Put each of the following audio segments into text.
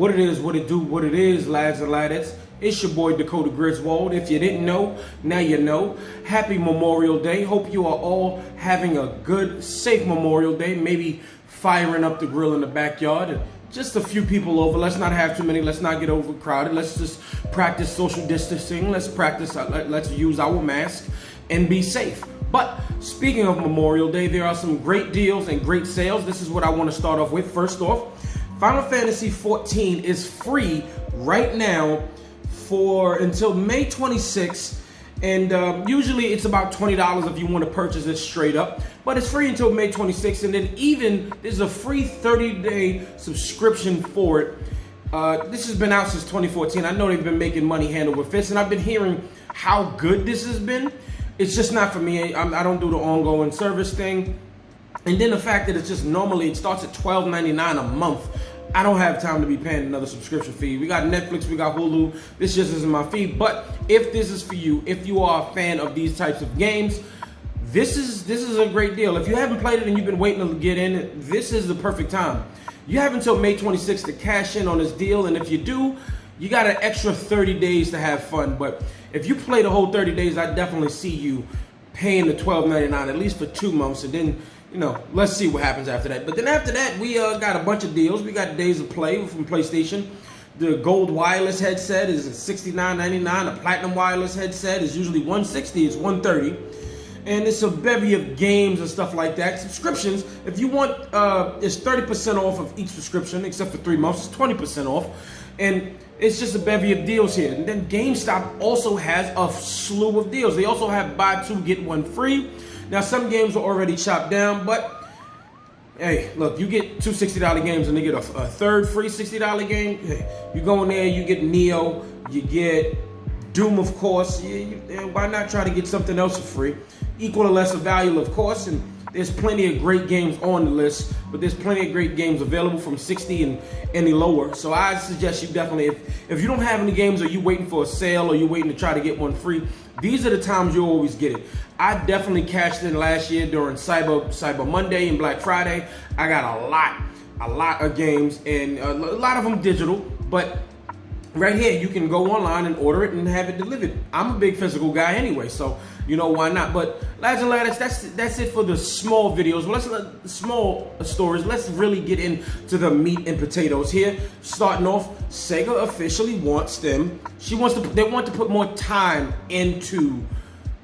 What it is, what it do, what it is, lads and ladettes. It's your boy Dakota Griswold. If you didn't know, now you know. Happy Memorial Day. Hope you are all having a good, safe Memorial Day. Maybe firing up the grill in the backyard. And just a few people over. Let's not have too many. Let's not get overcrowded. Let's just practice social distancing. Let's use our mask and be safe. But speaking of Memorial Day, there are some great deals and great sales. This is what I want to start off with. First off, Final Fantasy XIV is free right now for until May 26th, and usually it's about $20 if you want to purchase it straight up, but it's free until May 26th, and then even there's a free 30-day subscription for it. This has been out since 2014. I know they've been making money hand over fist, and I've been hearing how good this has been. It's just not for me. I don't do the ongoing service thing. And then the fact that it's just normally, it starts at $12.99 a month. I don't have time to be paying another subscription fee. We got Netflix, we got Hulu. This just isn't my feed. But if this is for you, if you are a fan of these types of games, this is a great deal. If you haven't played it and you've been waiting to get in, this is the perfect time. You have until May 26th to cash in on this deal. And if you do, you got an extra 30 days to have fun. But if you play the whole 30 days, I definitely see you paying the $12.99 at least for 2 months, and then, you know, let's see what happens after that. But then after that, we got a bunch of deals. We got Days of Play from PlayStation. The gold wireless headset is $69.99. A platinum wireless headset is usually $160. It's $130. And it's a bevy of games and stuff like that. Subscriptions, if you want, it's 30% off of each subscription, except for 3 months. It's 20% off. And it's just a bevy of deals here. And then GameStop also has a slew of deals. They also have buy two, get one free. Now, some games are already chopped down, but hey, look, you get two $60 games and they get a third free $60 game. Hey, you go in there, you get Neo, you get Doom, of course. Why not try to get something else for free? Equal or lesser value, of course, and there's plenty of great games on the list, but there's plenty of great games available from 60 and any lower. So I suggest you definitely, if you don't have any games, or you waiting for a sale, or you're waiting to try to get one free, these are the times you'll always get it. I definitely cashed in last year during Cyber Monday and Black Friday. I got a lot of games, and a lot of them digital, but right here, you can go online and order it and have it delivered. I'm a big physical guy anyway, so you know why not. But lads and lads, that's it for the small videos. Small stories. Let's really get into the meat and potatoes here. Starting off, Sega officially wants them. They want to put more time into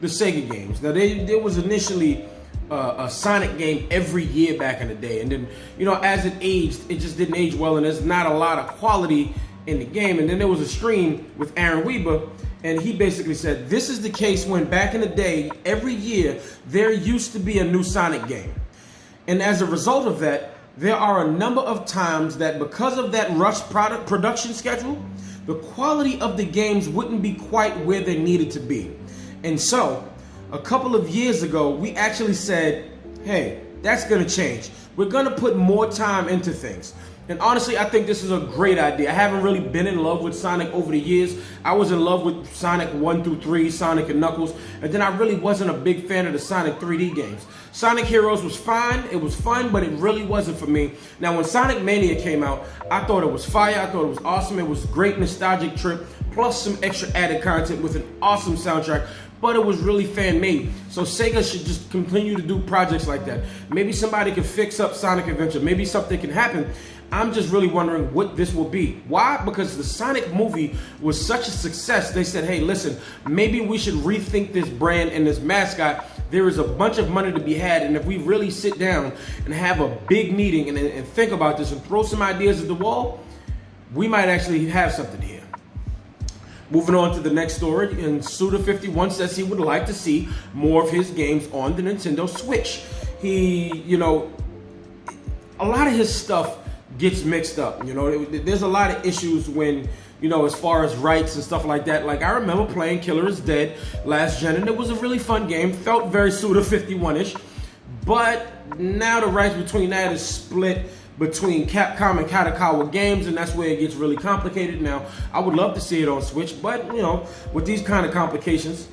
the Sega games. Now there was initially a Sonic game every year back in the day, and then, you know, as it aged, it just didn't age well, and there's not a lot of quality in the game. And then there was a stream with Aaron Weber, and he basically said this is the case when back in the day, every year there used to be a new Sonic game, and as a result of that, there are a number of times that because of that rush production schedule, the quality of the games wouldn't be quite where they needed to be. And so a couple of years ago, we actually said, hey, that's gonna change. We're gonna put more time into things. And honestly, I think this is a great idea. I haven't really been in love with Sonic over the years. I was in love with Sonic 1 through 3, Sonic and Knuckles, and then I really wasn't a big fan of the Sonic 3D games. Sonic Heroes was fine, it was fun, but it really wasn't for me. Now, when Sonic Mania came out, I thought it was fire, I thought it was awesome, it was a great nostalgic trip, plus some extra added content with an awesome soundtrack, but it was really fan-made. So Sega should just continue to do projects like that. Maybe somebody can fix up Sonic Adventure, maybe something can happen. I'm just really wondering what this will be. Why? Because the Sonic movie was such a success. They said, hey, listen, maybe we should rethink this brand and this mascot. There is a bunch of money to be had, and if we really sit down and have a big meeting and think about this and throw some ideas at the wall, we might actually have something here. Moving on to the next story, and Suda51 says he would like to see more of his games on the Nintendo Switch. A lot of his stuff gets mixed up. You know, there's a lot of issues when, you know, as far as rights and stuff like that. Like, I remember playing Killer is Dead last gen, and it was a really fun game. Felt very Suda51-ish, but now the rights between that is split between Capcom and Kadokawa Games, and that's where it gets really complicated. Now, I would love to see it on Switch, but, you know, with these kind of complications,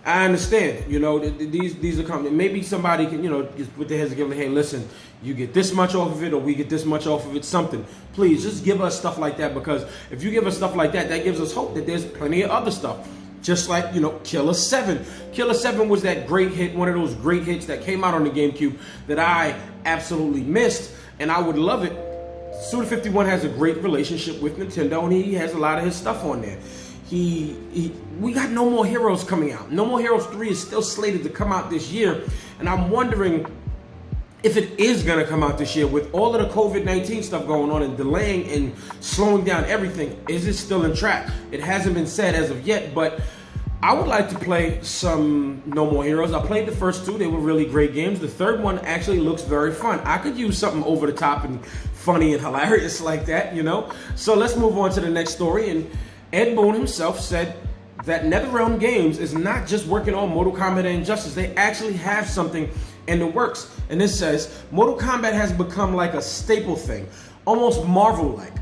I understand, these are coming. Maybe somebody can, just put their heads together. Hey, listen, you get this much off of it, or we get this much off of it. Something. Please, just give us stuff like that, because if you give us stuff like that, that gives us hope that there's plenty of other stuff. Just like, Killer 7. Killer 7 was that great hit, one of those great hits that came out on the GameCube that I absolutely missed, and I would love it. Suda51 has a great relationship with Nintendo, and he has a lot of his stuff on there. We got No More Heroes coming out. No More Heroes 3 is still slated to come out this year, and I'm wondering if it is going to come out this year with all of the COVID-19 stuff going on and delaying and slowing down everything. Is it still in track? It hasn't been said as of yet, but I would like to play some No More Heroes. I played the first two. They were really great games. The third one actually looks very fun. I could use something over the top and funny and hilarious like that, So let's move on to the next story. And Ed Boon himself said that Netherrealm Games is not just working on Mortal Kombat and Injustice. They actually have something in the works. And this says, Mortal Kombat has become like a staple thing, almost Marvel-like.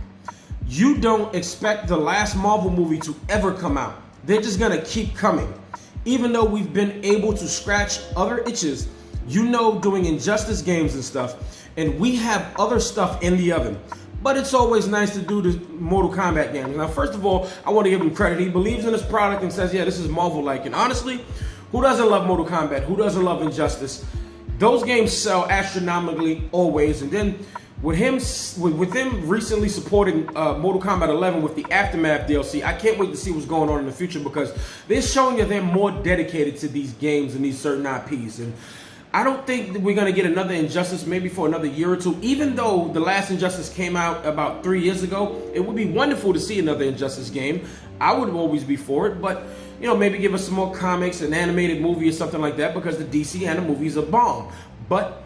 You don't expect the last Marvel movie to ever come out. They're just gonna keep coming. Even though we've been able to scratch other itches, doing Injustice games and stuff, and we have other stuff in the oven. But it's always nice to do the Mortal Kombat games. Now, first of all, I want to give him credit. He believes in his product and says, yeah, this is Marvel-like. And honestly, who doesn't love Mortal Kombat? Who doesn't love Injustice? Those games sell astronomically always. And then with him recently supporting Mortal Kombat 11 with the Aftermath DLC, I can't wait to see what's going on in the future, because they're showing that they're more dedicated to these games and these certain IPs. And I don't think that we're going to get another Injustice maybe for another year or two. Even though the last Injustice came out about 3 years ago, it would be wonderful to see another Injustice game. I would always be for it, but maybe give us some more comics, an animated movie or something like that, because the DC and the movies are bomb. But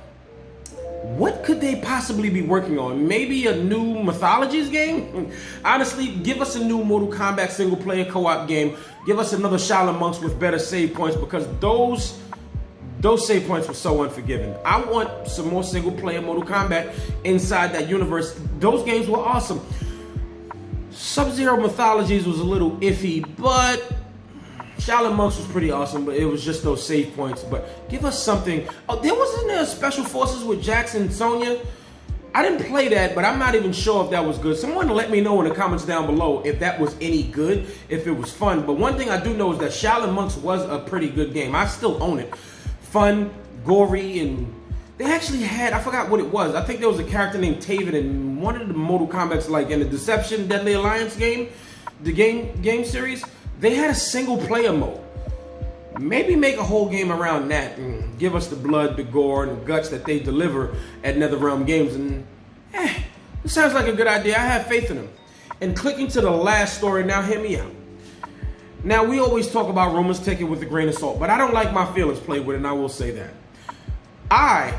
what could they possibly be working on? Maybe a new Mythologies game? Honestly, give us a new Mortal Kombat single-player co-op game. Give us another Shaolin Monks with better save points, because those save points were so unforgiving. I want some more single-player Mortal Kombat inside that universe. Those games were awesome. Sub-Zero Mythologies was a little iffy, but Shaolin Monks was pretty awesome, but it was just those save points. But give us something. Oh, there wasn't Special Forces with Jax and Sonya. I didn't play that, but I'm not even sure if that was good. Someone let me know in the comments down below if that was any good, if it was fun. But one thing I do know is that Shaolin Monks was a pretty good game. I still own it. Fun, gory, and they actually had, I forgot what it was. I think there was a character named Taven in one of the Mortal Kombat's, like in the Deception Deadly Alliance game, the game series. They had a single player mode. Maybe make a whole game around that and give us the blood, the gore, and the guts that they deliver at Netherrealm Games. And it sounds like a good idea. I have faith in them. And clicking to the last story now, hear me out. Now, we always talk about rumors, take it with a grain of salt, but I don't like my feelings played with, and I will say that. I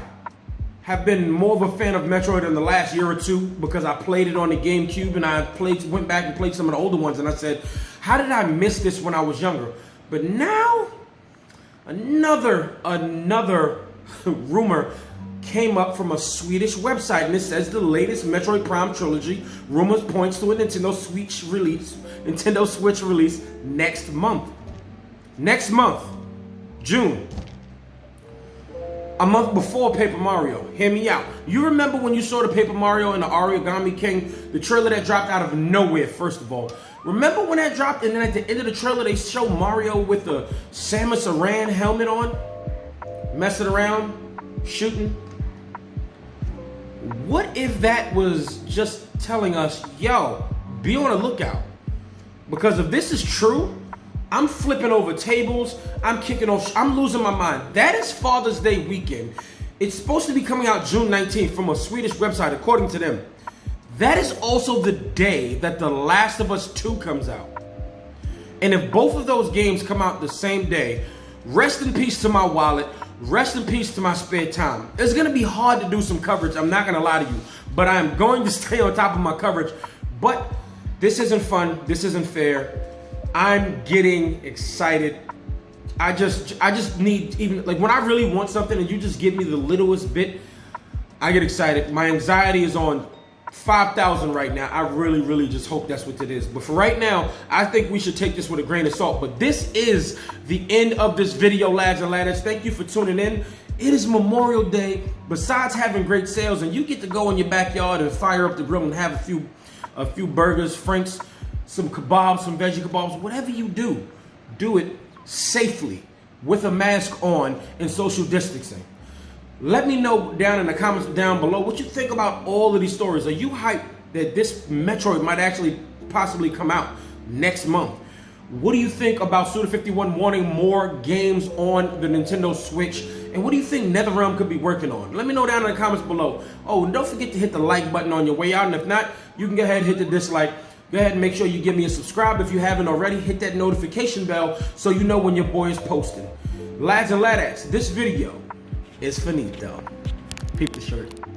have been more of a fan of Metroid in the last year or two, because I played it on the GameCube, and I went back and played some of the older ones, and I said, how did I miss this when I was younger? But now, another rumor came up from a Swedish website, and it says the latest Metroid Prime trilogy rumors points to a Nintendo Switch release next month. Next month, June. A month before Paper Mario. Hear me out. You remember when you saw the Paper Mario and the Origami King, the trailer that dropped out of nowhere, first of all. Remember when that dropped, and then at the end of the trailer they show Mario with the Samus Aran helmet on? Messing around, shooting. What if that was just telling us, yo, be on the lookout? Because if this is true, I'm flipping over tables, I'm kicking off, I'm losing my mind. That is Father's Day weekend. It's supposed to be coming out June 19th from a Swedish website, according to them. That is also the day that The Last of Us 2 comes out. And if both of those games come out the same day, rest in peace to my wallet, rest in peace to my spare time. It's going to be hard to do some coverage, I'm not going to lie to you, but I'm going to stay on top of my coverage. But this isn't fun, this isn't fair. I'm getting excited. I just need, even like when I really want something and you just give me the littlest bit, I get excited. My anxiety is on 5,000 right now. I really just hope that's what it is. But for right now, I think we should take this with a grain of salt. But this is the end of this video, lads and ladders. Thank you for tuning in. It is Memorial Day. Besides having great sales, and you get to go in your backyard and fire up the grill and have a few burgers, franks, some kebabs, some veggie kebabs, whatever you do, do it safely with a mask on and social distancing. Let me know down in the comments down below what you think about all of these stories. Are you hyped that this Metroid might actually possibly come out next month? What do you think about Suda51 wanting more games on the Nintendo Switch? And what do you think Netherrealm could be working on? Let me know down in the comments below. Oh, and don't forget to hit the like button on your way out. And if not, you can go ahead and hit the dislike. Go ahead and make sure you give me a subscribe if you haven't already. Hit that notification bell so you know when your boy is posting. Lads and laddettes, this video is finito. Peep the shirt.